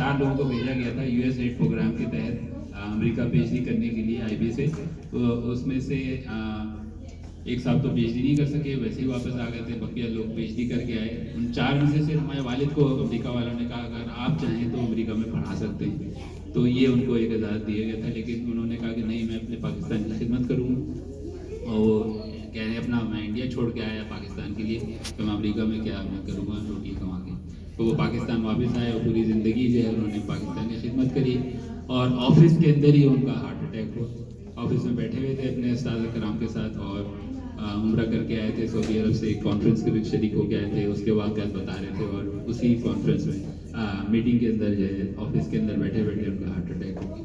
4 लोगों को भेजा गया था यूएस एड प्रोग्राम के तहत अमेरिका पीएचडी करने के लिए आईबी से। तो उसमें से एक साहब तो पीएचडी नहीं कर सके, वैसे ही वापस आ गए थे, बाकी लोग पीएचडी करके आए। उन 4 में से सिर्फ हमारे वालिद को अमेरिका वालों ने कहा अगर आप चाहें तो अमेरिका में पढ़ा सकते हैं। तो ये उनको एक इजाज़त दिया गया था, लेकिन उन्होंने कहा कि नहीं, मैं अपने पाकिस्तान की खिदमत करूँगा। और वो कह रहे अपना मैं इंडिया छोड़ के आया पाकिस्तान के लिए, तो मैं अमेरिका में क्या मैं करूँगा रोटी कमा के। तो वो पाकिस्तान वापस आए और पूरी ज़िंदगी जो है उन्होंने पाकिस्तान की खिदमत करी। और ऑफिस के अंदर ही उनका हार्ट अटैक हुआ। ऑफिस में बैठे हुए थे अपने उस्ताद कराम के साथ और उम्रा करके आए थे सऊदी अरब से, एक कॉन्फ्रेंस के भी शरीक होके आए थे, उसके वाक़यात बता रहे थे। और उसी कॉन्फ्रेंस में मीटिंग के अंदर जो है ऑफिस के अंदर बैठे बैठे उनका हार्ट अटैक हो गया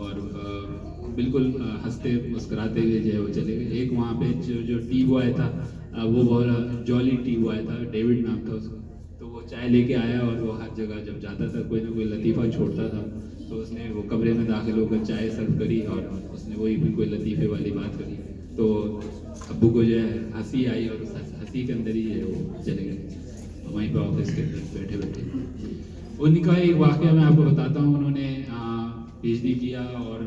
और बिल्कुल हंसते मुस्कुराते हुए जो है वो चले गए। एक वहाँ पे जो टी बॉय था वो बहुत जॉली टी बॉय था, डेविड नाम था उसका। तो वो चाय लेके आया और वो हर जगह जब जाता था कोई ना कोई लतीफ़ा छोड़ता था, तो उसने वो कमरे में दाखिल होकर चाय सर्व करी और उसने वही भी कोई लतीफ़े वाली बात करी। तो अब्बू को जो है हंसी आई और उस हंसी के अंदर ही है वो चले गए वहीं पर ऑफिस के अंदर बैठे बैठे। उन्हीं का एक वाक़या मैं आपको बताता हूँ। उन्होंने पीएचडी किया और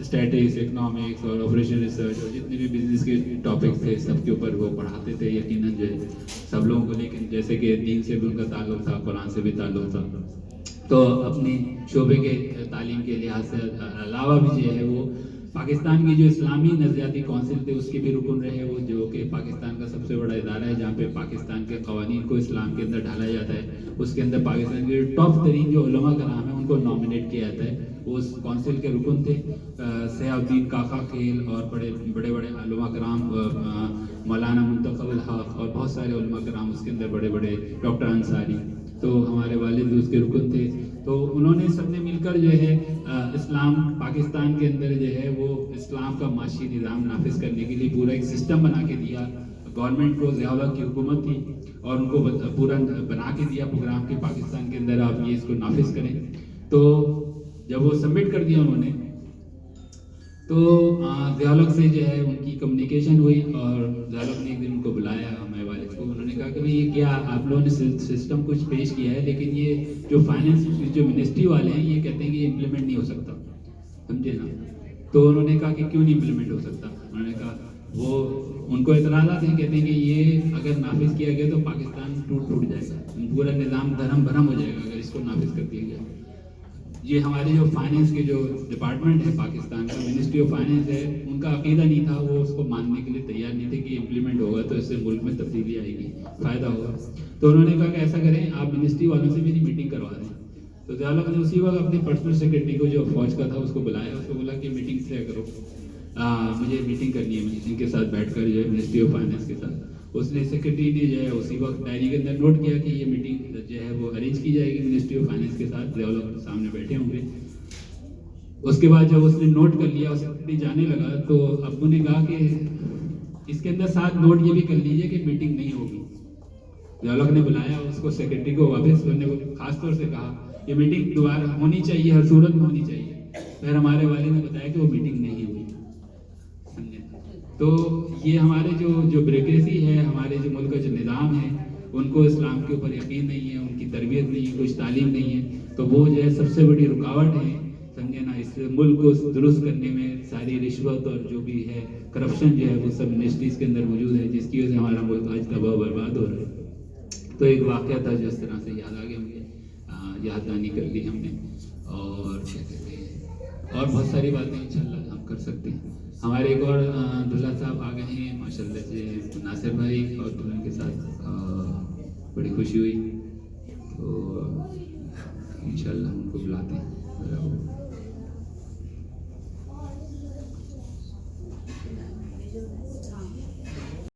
स्टैटिक्स, इकोनॉमिक्स और ऑपरेशन रिसर्च और जितने भी बिजनेस के टॉपिक्स थे सबके ऊपर वो पढ़ाते थे यकीनन जो है सब लोगों को। लेकिन जैसे कि दीन से भी उनका ताल्लुक़ था, कुरान से भी ताल्लुक़ था, तो अपनी शोबे के तालीम के लिहाज से अलावा भी जो है वो पाकिस्तान की जो इस्लामी नज़रियाती कौंसिल थे उसके भी रुकन रहे वो, जो कि पाकिस्तान का सबसे बड़ा इदारा है जहाँ पे पाकिस्तान के क़वानीन को इस्लाम के अंदर ढाला जाता है। उसके अंदर पाकिस्तान के टॉप तरीन जो उलमा कराम है उनको नॉमिनेट किया जाता है। वो उस कौंसिल के रुकन थे। सयाउद्दीन काका खेल और बड़े बड़े उलमा कराम, मौलाना मुंतखब हक और बहुत सारे उलमा कराम उसके अंदर बड़े बड़े, डॉक्टर अंसारी, तो हमारे वालिद भी उसके रुकन थे। तो उन्होंने सबने मिलकर जो है इस्लाम पाकिस्तान के अंदर जो है वो इस्लाम का माशी निज़ाम नाफिज करने के लिए पूरा एक सिस्टम बना के दिया। गवर्नमेंट को ज़िया की हुकूमत थी और उनको पूरा बना के दिया प्रोग्राम के पाकिस्तान के अंदर आप ये इसको नाफिज करें। तो जब वो सबमिट कर दिया उन्होंने, तो ज़िया से जो है उनकी कम्युनिकेशन हुई और ज़िया ने एक दिन उनको बुलाया हमारे वालिद को। उन्होंने कहा कि भाई ये क्या आप लोगों ने सिस्टम कुछ पेश किया है, लेकिन ये जो फाइनेंस जो मिनिस्ट्री वाले हैं ये कहते हैं कि ये इम्प्लीमेंट नहीं हो सकता, समझे ना। तो उन्होंने कहा कि क्यों नहीं इम्प्लीमेंट हो सकता। उन्होंने कहा वो उनको एतराज़ात हैं, कहते हैं कि ये अगर नाफिज किया गया तो पाकिस्तान टूट जाएगा, पूरा निज़ाम धर्म भरम हो जाएगा अगर इसको नाफिज कर दिया गया। ये हमारे जो फाइनेंस के जो डिपार्टमेंट है पाकिस्तान का, मिनिस्ट्री ऑफ फाइनेंस है, उनका अकीदा नहीं था, वो उसको मानने के लिए तैयार नहीं थे कि इम्प्लीमेंट होगा तो इससे मुल्क में तब्दीली आएगी, फ़ायदा होगा। तो उन्होंने कहा कि ऐसा करें आप मिनिस्ट्री वालों से मेरी मीटिंग करवा दें। तो ज़िया ने उसी वक्त अपने पर्सनल सेक्रेटरी को जो फौज का था उसको बुलाया, उसको बोला कि मीटिंग तय करो, मुझे मीटिंग करनी है इनके साथ बैठकर जो है मिनिस्ट्री ऑफ फाइनेंस के साथ। उसने सेक्रेटरी ने जो है उसी वक्त डायरी के अंदर नोट किया कि ये मीटिंग जो है वो अरेंज की जाएगी मिनिस्ट्री ऑफ फाइनेंस के साथ, ज़िया सामने बैठे होंगे। उसके बाद जब उसने नोट कर लिया और सेक्रेटरी जाने लगा तो अब्बू ने कहा कि इसके अंदर साथ नोट ये भी कर लीजिए कि मीटिंग नहीं होगी। ज़िया ने बुलाया उसको, सेक्रेटरी को वापस करने को खास तौर से कहा ये मीटिंग दोबारा होनी चाहिए, हर सूरत में होनी चाहिए। फिर हमारे वाले ने बताया कि वो मीटिंग नहीं हुई, समझे। तो ये हमारे जो ब्यूरोक्रेसी है, हमारे जो मुल्क का जो निज़ाम है, उनको इस्लाम के ऊपर यकीन नहीं है, उनकी तरबियत नहीं है, कुछ तालीम नहीं है, तो वो जो है सबसे बड़ी रुकावट है, समझे ना। इस मुल्क को दुरुस्त करने में सारी रिश्वत और जो भी है करप्शन जो है वो सब मिनिस्ट्रीज़ के अंदर मौजूद है, जिसकी वजह से हमारा मुल्क आज तबाह बर्बाद हो रहा है। तो एक वाक़या था जो इस तरह से याद आ गया मुझे, याददानी कर ली हमने। और क्या कहते हैं, और बहुत सारी बातें इंशाल्लाह हम कर सकते हैं। हमारे एक और दुल्हा साहब आ गए हैं माशाल्लाह से, नासिर भाई, और दुल्हन के साथ बड़ी खुशी हुई। तो इंशाल्लाह हम उनको बुलाते हैं।